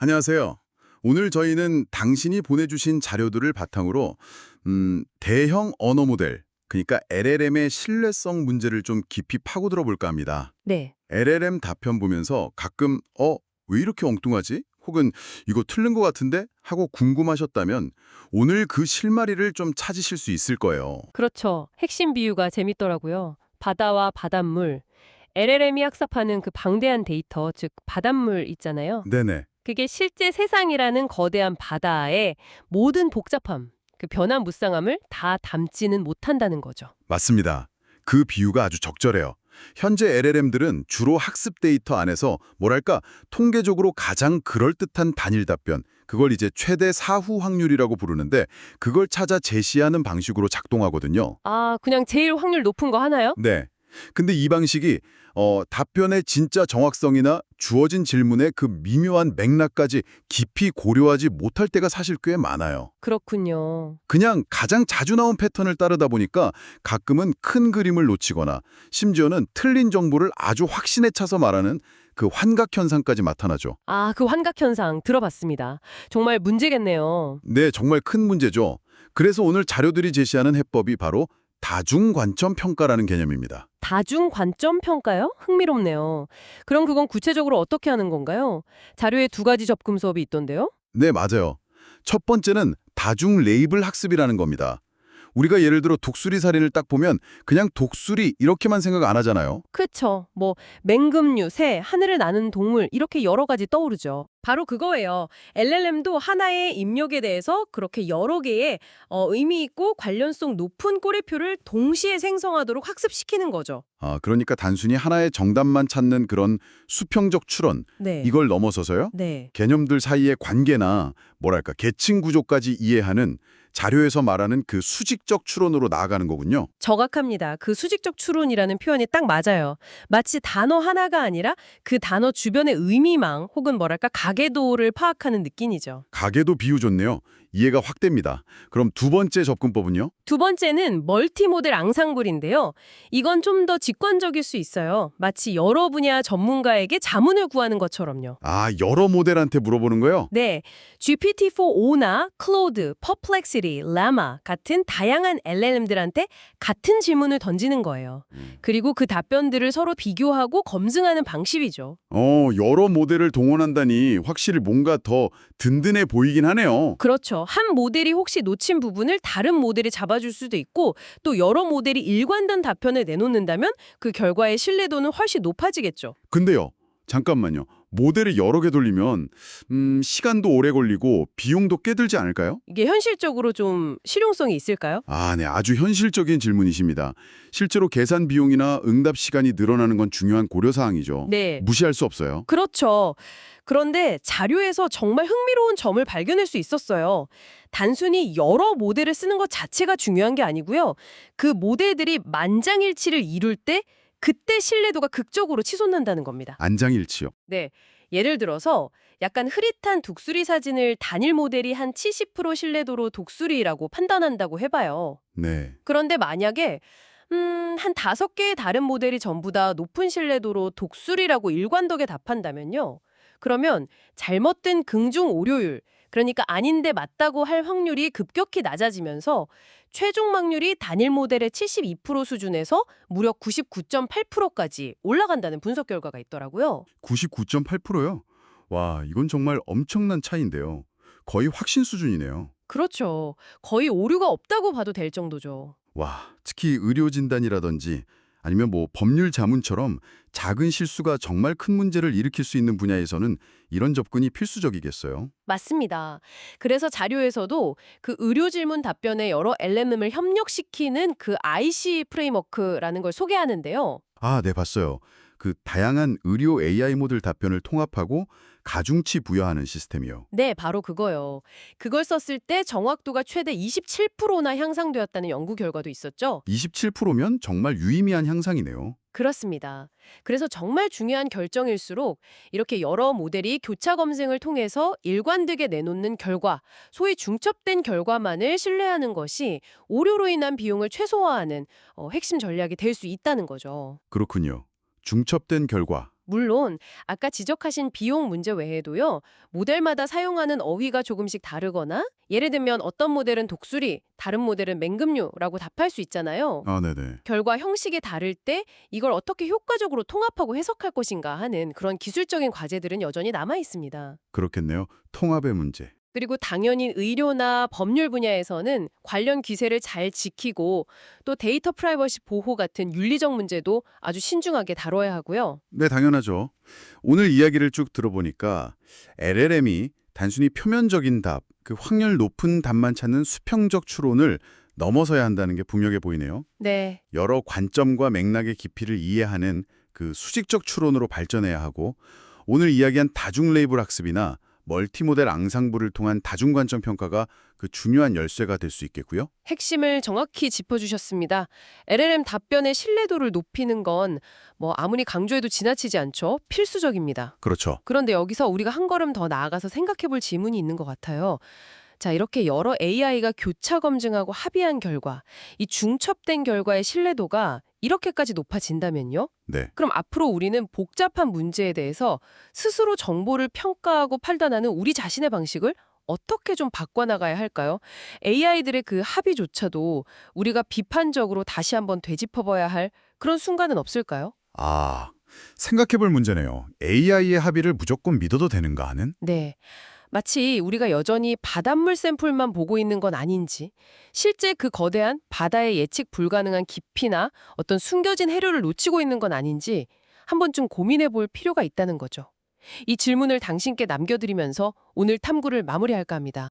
안녕하세요. 오늘 저희는 당신이 보내주신 자료들을 바탕으로 대형 언어 모델, 그러니까 LLM의 신뢰성 문제를 좀 깊이 파고들어 볼까 합니다. 네. LLM 답변 보면서 가끔 왜 이렇게 엉뚱하지? 혹은 이거 틀린 것 같은데? 하고 궁금하셨다면 오늘 그 실마리를 좀 찾으실 수 있을 거예요. 그렇죠. 핵심 비유가 재밌더라고요. 바다와 바닷물. LLM이 학습하는 그 방대한 데이터, 즉 바닷물 있잖아요. 네네, 그게 실제 세상이라는 거대한 바다의 모든 복잡함, 그 변화 무쌍함을 다 담지는 못한다는 거죠. 맞습니다. 그 비유가 아주 적절해요. 현재 LLM들은 주로 학습 데이터 안에서 뭐랄까 통계적으로 가장 그럴듯한 단일 답변, 그걸 이제 최대 사후 확률이라고 부르는데 그걸 찾아 제시하는 방식으로 작동하거든요. 아, 그냥 제일 확률 높은 거 하나요? 네. 근데 이 방식이 답변의 진짜 정확성이나 주어진 질문의 그 미묘한 맥락까지 깊이 고려하지 못할 때가 사실 꽤 많아요. 그렇군요. 그냥 가장 자주 나온 패턴을 따르다 보니까 가끔은 큰 그림을 놓치거나 심지어는 틀린 정보를 아주 확신에 차서 말하는 그 환각 현상까지 나타나죠. 아, 그 환각 현상 들어봤습니다. 정말 문제겠네요. 네, 정말 큰 문제죠. 그래서 오늘 자료들이 제시하는 해법이 바로 다중관점 평가라는 개념입니다. 다중 관점 평가요? 흥미롭네요. 그럼 그건 구체적으로 어떻게 하는 건가요? 자료에 두 가지 접근 수업이 있던데요? 네, 맞아요. 첫 번째는 다중 레이블 학습이라는 겁니다. 우리가 예를 들어 독수리 살인을 딱 보면 그냥 독수리 이렇게만 생각 안 하잖아요. 그쵸. 뭐 맹금류, 새, 하늘을 나는 동물 이렇게 여러 가지 떠오르죠. 바로 그거예요. LLM도 하나의 입력에 대해서 그렇게 여러 개의 의미 있고 관련성 높은 꼬리표를 동시에 생성하도록 학습시키는 거죠. 그러니까 단순히 하나의 정답만 찾는 그런 수평적 추론, 네. 이걸 넘어서서요. 네. 개념들 사이의 관계나 뭐랄까 계층 구조까지 이해하는 자료에서 말하는 그 수직적 추론으로 나아가는 거군요. 정확합니다. 그 수직적 추론이라는 표현이 딱 맞아요. 마치 단어 하나가 아니라 그 단어 주변의 의미망 혹은 뭐랄까 가계도를 파악하는 느낌이죠. 가계도 비유 좋네요. 이해가 확 됩니다. 그럼 두 번째 접근법은요? 두 번째는 멀티모델 앙상블인데요. 이건 좀 더 직관적일 수 있어요. 마치 여러 분야 전문가에게 자문을 구하는 것처럼요. 여러 모델한테 물어보는 거요? 네, GPT-4o나 Claude, Perplexity, Llama 같은 다양한 LLM들한테 같은 질문을 던지는 거예요. 그리고 그 답변들을 서로 비교하고 검증하는 방식이죠. 여러 모델을 동원한다니 확실히 뭔가 더 든든해 보이긴 하네요. 그렇죠. 한 모델이 혹시 놓친 부분을 다른 모델이 잡아줄 수도 있고 또 여러 모델이 일관된 답변을 내놓는다면 그 결과의 신뢰도는 훨씬 높아지겠죠. 근데요, 잠깐만요. 모델을 여러 개 돌리면 시간도 오래 걸리고 비용도 꽤 들지 않을까요? 이게 현실적으로 좀 실용성이 있을까요? 네, 아주 현실적인 질문이십니다. 실제로 계산 비용이나 응답 시간이 늘어나는 건 중요한 고려사항이죠. 네. 무시할 수 없어요. 그렇죠. 그런데 자료에서 정말 흥미로운 점을 발견할 수 있었어요. 단순히 여러 모델을 쓰는 것 자체가 중요한 게 아니고요. 그 모델들이 만장일치를 이룰 때 그때 신뢰도가 극적으로 치솟는다는 겁니다. 안장일치요. 네. 예를 들어서 약간 흐릿한 독수리 사진을 단일 모델이 한 70% 신뢰도로 독수리라고 판단한다고 해봐요. 네. 그런데 만약에 한 5개의 다른 모델이 전부 다 높은 신뢰도로 독수리라고 일관되게 답한다면요. 그러면 잘못된 긍중 오류율, 그러니까 아닌데 맞다고 할 확률이 급격히 낮아지면서 최종 확률이 단일 모델의 72% 수준에서 무려 99.8%까지 올라간다는 분석 결과가 있더라고요. 99.8%요? 와, 이건 정말 엄청난 차이인데요. 거의 확신 수준이네요. 그렇죠. 거의 오류가 없다고 봐도 될 정도죠. 와, 특히 의료 진단이라든지 아니면 뭐 법률 자문처럼 작은 실수가 정말 큰 문제를 일으킬 수 있는 분야에서는 이런 접근이 필수적이겠어요. 맞습니다. 그래서 자료에서도 그 의료 질문 답변에 여러 LLM을 협력시키는 그 IC 프레임워크라는 걸 소개하는데요. 네, 봤어요. 그 다양한 의료 AI 모델 답변을 통합하고 가중치 부여하는 시스템이요. 네, 바로 그거요. 그걸 썼을 때 정확도가 최대 27%나 향상되었다는 연구 결과도 있었죠. 27%면 정말 유의미한 향상이네요. 그렇습니다. 그래서 정말 중요한 결정일수록 이렇게 여러 모델이 교차 검증을 통해서 일관되게 내놓는 결과, 소위 중첩된 결과만을 신뢰하는 것이 오류로 인한 비용을 최소화하는 핵심 전략이 될 수 있다는 거죠. 그렇군요. 중첩된 결과, 물론 아까 지적하신 비용 문제 외에도요. 모델마다 사용하는 어휘가 조금씩 다르거나 예를 들면 어떤 모델은 독수리, 다른 모델은 맹금류라고 답할 수 있잖아요. 아, 네네. 결과 형식이 다를 때 이걸 어떻게 효과적으로 통합하고 해석할 것인가 하는 그런 기술적인 과제들은 여전히 남아 있습니다. 그렇겠네요. 통합의 문제. 그리고 당연히 의료나 법률 분야에서는 관련 규제를 잘 지키고 또 데이터 프라이버시 보호 같은 윤리적 문제도 아주 신중하게 다뤄야 하고요. 네, 당연하죠. 오늘 이야기를 쭉 들어보니까 LLM이 단순히 표면적인 답, 그 확률 높은 답만 찾는 수평적 추론을 넘어서야 한다는 게 분명해 보이네요. 네. 여러 관점과 맥락의 깊이를 이해하는 그 수직적 추론으로 발전해야 하고, 오늘 이야기한 다중 레이블 학습이나 멀티모델 앙상블을 통한 다중관점 평가가 그 중요한 열쇠가 될 수 있겠고요. 핵심을 정확히 짚어주셨습니다. LLM 답변의 신뢰도를 높이는 건 아무리 강조해도 지나치지 않죠. 필수적입니다. 그렇죠. 그런데 여기서 우리가 한 걸음 더 나아가서 생각해 볼 질문이 있는 것 같아요. 자, 이렇게 여러 AI가 교차 검증하고 합의한 결과, 이 중첩된 결과의 신뢰도가 이렇게까지 높아진다면요? 네. 그럼 앞으로 우리는 복잡한 문제에 대해서 스스로 정보를 평가하고 판단하는 우리 자신의 방식을 어떻게 좀 바꿔나가야 할까요? AI들의 그 합의조차도 우리가 비판적으로 다시 한번 되짚어봐야 할 그런 순간은 없을까요? 아, 생각해볼 문제네요. AI의 합의를 무조건 믿어도 되는가 하는? 네. 마치 우리가 여전히 바닷물 샘플만 보고 있는 건 아닌지, 실제 그 거대한 바다의 예측 불가능한 깊이나 어떤 숨겨진 해류를 놓치고 있는 건 아닌지 한 번쯤 고민해 볼 필요가 있다는 거죠. 이 질문을 당신께 남겨드리면서 오늘 탐구를 마무리할까 합니다.